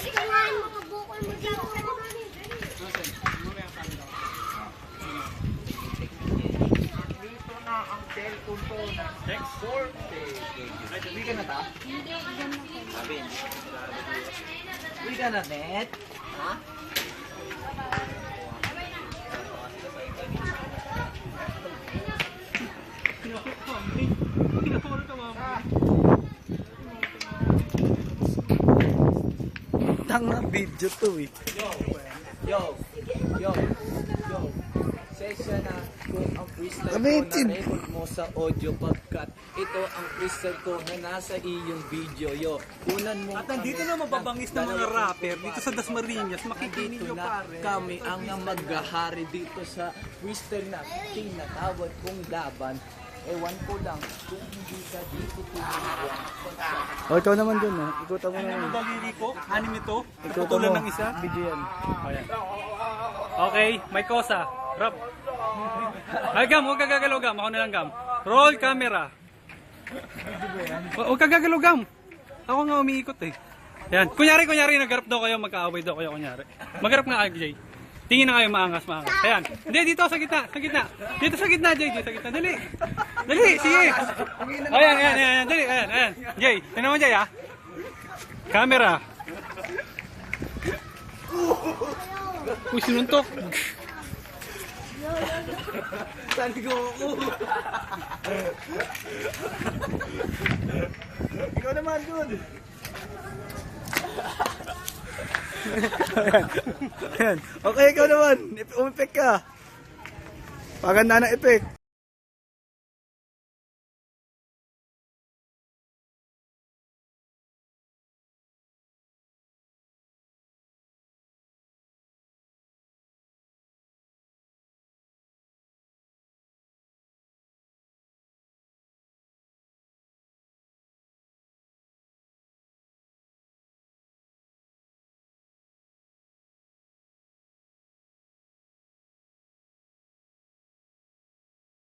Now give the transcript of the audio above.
Kumain mo ka bukol mo dito. Dito na ang cellphone ko na next sorted. Uwi ka na ta? Hindi, dyan na kayo. Sabihin. Uwi ka na, Net? Ha? Tanga video to eh. Yo! Sesya na kung ang freestyle ko Amazing. na record mo sa audio pagkat ito ang freestyle ko na nasa iyong video. Yo, kunan mo At nandito na mababangis ng mga rapper dito sa Dasmariñas, makikinig dito nyo na pare. kami ang maghahari dito sa freestyle na tinatawag kong laban. Ewan ko lang kung hindi ka dito tumulong. O, ikaw naman dun ha. Ikutan mo Ano naman. daliri ko? Anim ito? Ikutan Putulan mo. ng isa? Video yan. Ayan. Okay, may kosa. Rap. Ay, Gam, huwag ka gagalaw, Gam. Ako na lang, Gam. Roll camera. Huwag ka gagalaw, Gam. Ako nga umiikot eh. Yan. Kunyari, nagharap daw kayo, magkaaway daw kayo, kunyari. Magharap nga kayo, Jay. Tingin na kayo, maangas. Ayan. Hindi, dito, sa gitna. Dito sa gitna, Jay. Dito sa gitna. Dali, sige. Ayan. Dali, ayan. Jay, tingnan mo, Jay, ha? Camera. Uy, sinuntok. Saan ko ako? Ikaw naman dun. Ayan. Okay, ikaw naman. Umipek ka. Paganda ng effect.